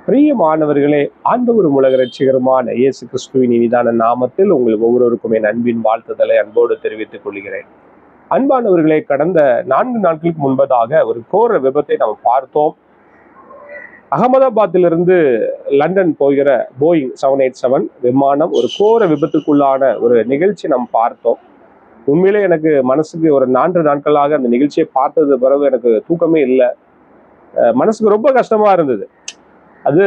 பிரியமானவர்களே, ஆண்டவரும் உலக ரட்சிகருமான இயேசு கிறிஸ்துவின் இனிதான நாமத்தில் உங்களுக்கு ஒவ்வொருவருக்கும் என் அன்பின் வாழ்த்துதலை அன்போடு தெரிவித்துக் கொள்கிறேன். அன்பானவர்களே, கடந்த 4 நாட்களுக்கு முன்பதாக ஒரு கோர விபத்தை நாம் பார்த்தோம். அகமதாபாத்திலிருந்து லண்டன் போகிற போயிங் 787 விமானம் ஒரு கோர விபத்துக்குள்ளான ஒரு நிகழ்ச்சி நாம் பார்த்தோம். உண்மையிலே எனக்கு மனசுக்கு ஒரு 4 நாட்களாக அந்த நிகழ்ச்சியை பார்த்தது பிறகு எனக்கு தூக்கமே இல்லை. மனசுக்கு ரொம்ப கஷ்டமா இருந்தது. அது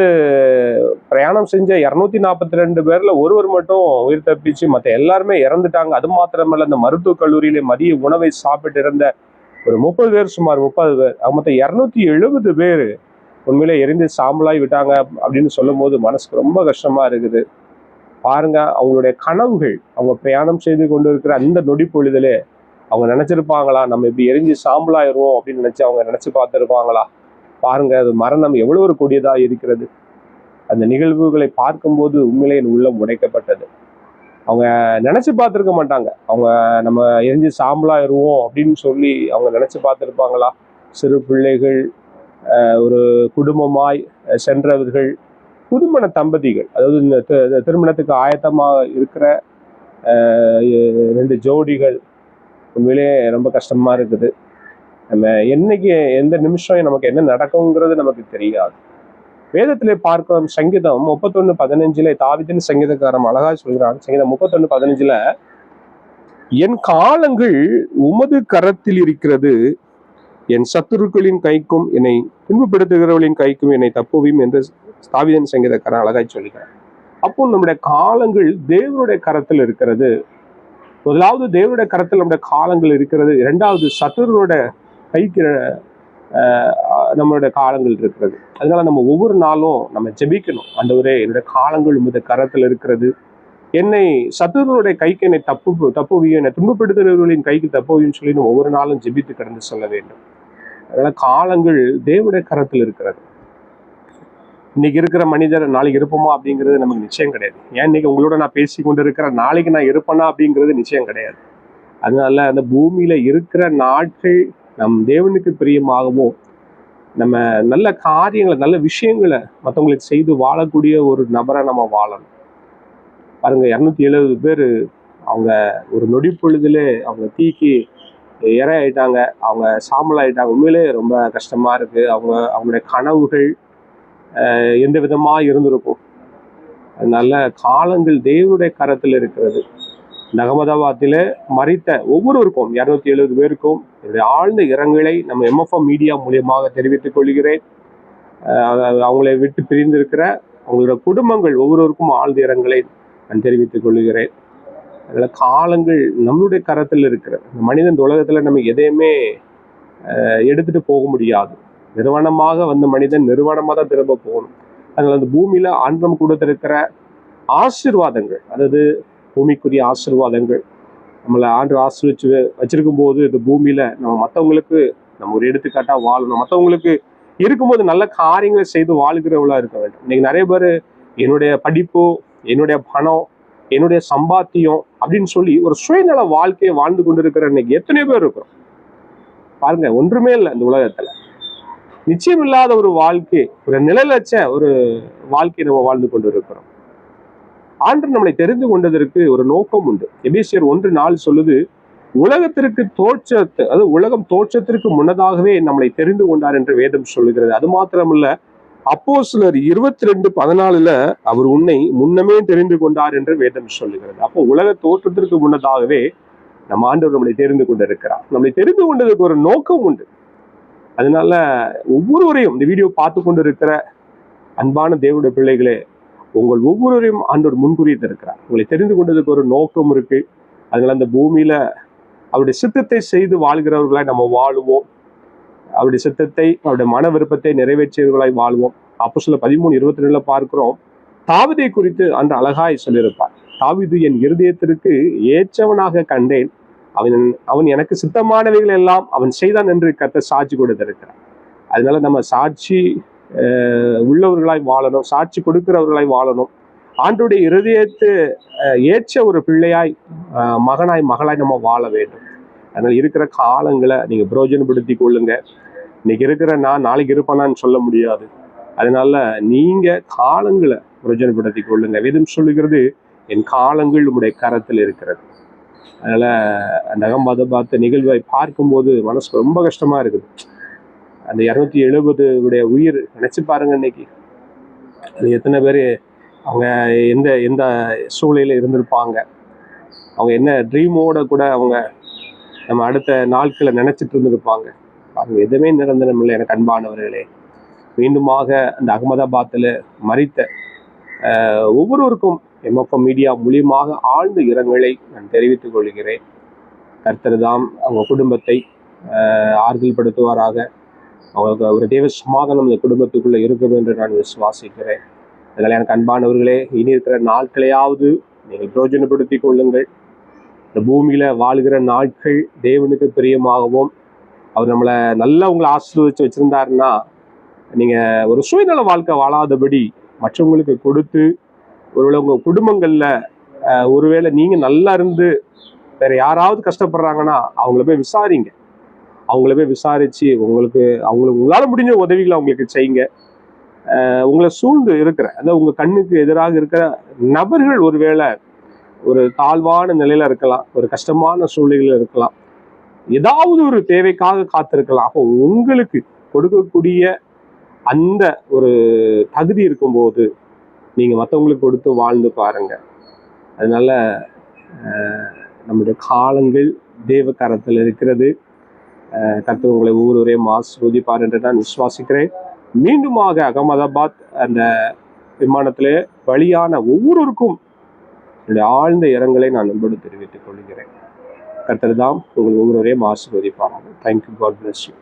பிரயாணம் செஞ்ச 242 பேர்ல ஒருவர் மட்டும் உயிர் தப்பிச்சு மற்ற எல்லாருமே இறந்துட்டாங்க. அது மாத்திரமல்ல, அந்த மருத்துவக் கல்லூரியிலே மதிய உணவை சாப்பிட்டு இருந்த ஒரு 30 பேர், சுமார் 30 பேர், மொத்தம் 270 பேர் உண்மையிலே எரிந்து சாம்பலாய் விட்டாங்க அப்படின்னு சொல்லும் போது மனசுக்கு ரொம்ப கஷ்டமா இருக்குது. பாருங்க, அவங்களுடைய கனவுகள், அவங்க பிரயாணம் செய்து கொண்டு இருக்கிற அந்த நொடி பொழுதிலே அவங்க நினைச்சிருப்பாங்களா, நம்ம இப்படி எரிஞ்சு சாம்பலாயிருவோம் அப்படின்னு நினைச்சு அவங்க நினைச்சு பார்த்துருப்பாங்களா? பாருங்க, அது மரணம் எவ்வளவு ஒரு கொடியதா இருக்கிறது. அந்த நிகழ்வுகளை பார்க்கும்போது உண்மையிலே என் உள்ளம் உடைக்கப்பட்டது. அவங்க நினைச்சு பார்த்துருக்க மாட்டாங்க, அவங்க நம்ம எரிஞ்சு சாம்பலாயிருவோம் அப்படின்னு சொல்லி அவங்க நினைச்சு பார்த்துருப்பாங்களா? சிறு பிள்ளைகள், ஒரு குடும்பமாய் சென்றவர்கள், புதுமண தம்பதிகள், அதாவது இந்த திருமணத்துக்கு ஆயத்தமாக இருக்கிற 2 ஜோடிகள், உண்மையிலே ரொம்ப கஷ்டமா இருக்குது. நம்ம என்னைக்கு எந்த நிமிஷம் நமக்கு என்ன நடக்குங்கிறது நமக்கு தெரியாது. வேதத்திலே பார்க்கிறோம். சங்கீதம் 31:15 தாவீதின் சங்கீதக்காரன் அழகா சொல்கிறான். சங்கீதம் 31:15, என் காலங்கள் உமது கரத்தில் இருக்கிறது, என் சத்துருக்களின் கைக்கும் என்னை துன்பப்படுத்துகிறவர்களின் கைக்கும் என்னை தப்புவியும் என்று தாவீதின் சங்கீதக்காரன் அழகாய் சொல்கிறான். அப்போ நம்முடைய காலங்கள் தேவனுடைய கரத்தில் இருக்கிறது. முதலாவது தேவனுடைய கரத்தில் நம்முடைய காலங்கள் இருக்கிறது. 2வது சத்துருவோட கைக்கு நம்மளுடைய காலங்கள் இருக்கிறது. அதனால நம்ம ஒவ்வொரு நாளும் நம்ம ஜெபிக்கணும். ஆண்டவரே, என்னுடைய காலங்கள் உமது கரத்தில் இருக்கிறது, என்னை சத்துருடைய கைக்கு என்னை தப்புவியும், என்னை துன்பப்படுத்துகிறவர்களின் கைக்கு தப்புவியும் சொல்லி நம்ம ஒவ்வொரு நாளும் ஜெபித்து கடந்து சொல்ல வேண்டும். அதனால காலங்கள் தேவனுடைய கரத்தில் இருக்கிறது. இன்னைக்கு இருக்கிற மனிதர் நாளைக்கு இருப்போமா அப்படிங்கிறது நமக்கு நிச்சயம் கிடையாது. ஏன் இன்னைக்கு உங்களோட நான் பேசி கொண்டு இருக்கிற நாளைக்கு நான் இருப்பேனா அப்படிங்கிறது நிச்சயம் கிடையாது. அதனால அந்த பூமியில இருக்கிற நாட்கள் நம் தேவனுக்கு பிரியமாகவும் நம்ம நல்ல காரியங்களை, நல்ல விஷயங்களை மற்றவங்களுக்கு செய்து வாழக்கூடிய ஒரு நபரை நம்ம வாழணும். பாருங்க, 270 பேர் அவங்க ஒரு நொடி பொழுதுல அவங்க தீக்கி இரையாயிட்டாங்க, அவங்க சாம்பல் ஆயிட்டாங்க. உண்மையிலே ரொம்ப கஷ்டமா இருக்கு. அவங்களுடைய கனவுகள் எந்த விதமா இருந்திருக்கும். அதனால காலங்கள் தேவனுடைய கரத்தில் இருக்கிறது. அகமதாபாத்தில மறித்த ஒவ்வொருவருக்கும், 270 பேருக்கும் என்னுடைய ஆழ்ந்த இரங்கலை நம்ம MFM மீடியா மூலியமாக தெரிவித்துக் கொள்கிறேன். அவங்களை விட்டு பிரிந்திருக்கிற அவங்களோட குடும்பங்கள் ஒவ்வொருவருக்கும் ஆழ்ந்த இரங்கலை நான் தெரிவித்துக் கொள்கிறேன். அதனால காலங்கள் நம்மளுடைய கரத்தில் இருக்கிற மனிதன் உலகத்துல நம்ம எதையுமே எடுத்துட்டு போக முடியாது. நிறுவனமாக வந்த மனிதன் நிறுவனமாக தான் திரும்ப போகணும். அதனால அந்த பூமியில ஆண்டவன் கொடுத்திருக்கிற ஆசீர்வாதங்கள், அதாவது பூமிக்குரிய ஆசீர்வாதங்கள், நம்மளை ஆண்டு ஆசீர்வச்சு வச்சிருக்கும் போது இந்த பூமியில நம்ம மற்றவங்களுக்கு நம்ம ஒரு எடுத்துக்காட்டா வாழணும். மற்றவங்களுக்கு இருக்கும்போது நல்ல காரியங்களை செய்து வாழ்கிறவளா இருக்க வேண்டும். இன்னைக்கு நிறைய பேர் என்னுடைய படிப்பு, என்னுடைய பணம், என்னுடைய சம்பாத்தியம் அப்படின்னு சொல்லி ஒரு சுயநல வாழ்க்கையை வாழ்ந்து கொண்டு இருக்கிற இன்னைக்கு எத்தனை பேர் இருக்கிறோம் பாருங்க. ஒன்றுமே இல்லை இந்த உலகத்துல. நிச்சயம் இல்லாத ஒரு வாழ்க்கை, ஒரு நிழலற்ற ஒரு வாழ்க்கையை நம்ம வாழ்ந்து கொண்டு இருக்கிறோம். ஆண்டவர் நம்மளை தெரிந்து கொண்டதற்கு ஒரு நோக்கம் உண்டு. எபேசியர் 1:4 சொல்லுது, உலகத்திற்கு தோற்றத்தை, அதாவது உலகம் தோற்றத்திற்கு முன்னதாகவே நம்மளை தெரிந்து கொண்டார் என்று வேதம் சொல்லுகிறது. அது மாத்திரமல்ல, அப்போஸ்தலர் 22:14 அவர் உன்னை முன்னமே தெரிந்து கொண்டார் என்று வேதம் சொல்லுகிறது. அப்போ உலக தோற்றத்திற்கு முன்னதாகவே நம்ம ஆண்டவர் நம்மளை தெரிந்து கொண்டிருக்கிறார். நம்மளை தெரிந்து கொண்டதுக்கு ஒரு நோக்கம் உண்டு. அதனால ஒவ்வொருவரையும், இந்த வீடியோ பார்த்து கொண்டு இருக்கிற அன்பான தேவனுடைய பிள்ளைகளே, உங்கள் ஒவ்வொருவரையும் ஆண்டவர் முன்குறித்திருக்கிறார். உங்களை தெரிந்து கொண்டதுக்கு ஒரு நோக்கம் இருக்கு. அதனால அந்த பூமியில அவருடைய சித்தத்தை செய்து வாழ்கிறவர்களாய் நம்ம வாழுவோம். அவருடைய சித்தத்தை, அவருடைய மன விருப்பத்தை நிறைவேற்றியவர்களாய் வாழ்வோம். அப்போஸ்தலர் 13:22 பார்க்கிறோம். தாவீதை குறித்து அந்த அழகாய் சொல்லியிருப்பார். தாவீது என் இருதயத்திற்கு ஏற்றவனாக கண்டேன், அவன் எனக்கு சித்தமானவைகள் எல்லாம் அவன் செய்தான் என்று கர்த்தர் சாட்சி கொடுத்திருக்கிறார். அதனால நம்ம சாட்சி உள்ளவர்களாய் வாழணும், சாட்சி கொடுக்கிறவர்களாய் வாழணும். ஆண்டவருடைய இருதயத்தை ஏற்ற ஒரு பிள்ளையாய், மகனாய், மகளாய் நம்ம வாழ வேண்டும். அதனால இருக்கிற காலங்களை நீங்க பிரயோஜனப்படுத்தி கொள்ளுங்க. இன்னைக்கு இருக்கிற நான் நாளைக்கு இருப்பேனான்னு சொல்ல முடியாது. அதனால நீங்க காலங்களை பிரயோஜனப்படுத்திக் கொள்ளுங்க. வேதம் சொல்லுகிறது, என் காலங்கள் உம்முடைய கரத்தில் இருக்கிறது. அதனால அந்த அகமதாபாத் நிகழ்வை பார்க்கும்போது மனசுக்கு ரொம்ப கஷ்டமா இருக்குது. அந்த 270 உயிர் நினைச்சு பாருங்க. இன்னைக்கு அது எத்தனை பேர் அவங்க எந்த எந்த சூழ்நிலையில இருந்திருப்பாங்க, அவங்க என்ன ட்ரீமோட கூட அவங்க நம்ம அடுத்த நாட்களை நினைச்சிட்டு இருந்திருப்பாங்க. அவங்க எதுவுமே நிரந்தரம் இல்லை. எனக்கு அன்பானவர்களே, மீண்டுமாக அந்த அகமதாபாத்தில் மரித்த ஒவ்வொருவருக்கும் எம்எஃப்எம் மீடியா மூலியமாக ஆழ்ந்த இரங்கலை நான் தெரிவித்துக் கொள்கிறேன். கர்த்தர் தாம் அவங்க குடும்பத்தை ஆறுதல் படுத்துவாராக. அவங்களுக்கு ஒரு தேவ சமாதானம் இந்த குடும்பத்துக்குள்ள இருக்கும் என்று நான் விசுவாசிக்கிறேன். அதனால எனக்கு அன்பானவர்களே, இனி இருக்கிற நாட்களையாவது நீங்கள் பிரயோஜனப்படுத்தி கொள்ளுங்கள். இந்த பூமியில வாழ்கிற நாட்கள் தேவனுக்கு பிரியமாகவும், அவர் நம்மளை நல்லா உங்களை ஆசீர்வதிச்சு வச்சிருந்தாருன்னா, நீங்க ஒரு சுயநல வாழ்க்கை வாழாதபடி மற்றவங்களுக்கு கொடுத்து, ஒருவேளை உங்க குடும்பங்கள்ல ஒருவேளை நீங்க நல்லா இருந்து வேற யாராவது கஷ்டப்படுறாங்கன்னா அவங்கள போய் விசாரிங்க. அவங்கள போய் விசாரிச்சு அவங்களுக்கு உங்களால முடிஞ்ச உதவிகளை அவங்களுக்கு செய்யுங்க. உங்களை சூழ்ந்து இருக்கிற, அதாவது உங்க கண்ணுக்கு எதிராக இருக்கிற நபர்கள் ஒருவேளை ஒரு தாழ்வான நிலையில இருக்கலாம், ஒரு கஷ்டமான சூழ்நிலையில இருக்கலாம், ஏதாவது ஒரு தேவைக்காக காத்திருக்கலாம். அப்போ உங்களுக்கு கொடுக்கக்கூடிய அந்த ஒரு தகுதி இருக்கும்போது நீங்க மற்றவங்களுக்கு கொடுத்து வாழ்ந்து பாருங்க. அதனால நம்முடைய காலங்கள் தேவ கரத்தில் இருக்கிறது. கர்த்தர் உங்களை ஒவ்வொருவரையும் ஆசீர்வதிப்பார் என்று நான் விசுவாசிக்கிறேன். மீண்டுமாக அகமதாபாத் அந்த விமானத்திலே பலியான ஒவ்வொருவருக்கும் என்னுடைய ஆழ்ந்த இரங்கலை நான் நம்படி தெரிவித்துக் கொள்கிறேன். கர்த்தர் தாம் உங்கள் ஒவ்வொருவரையும் ஆசீர்வதிப்பார். தேங்க்யூ. God bless you.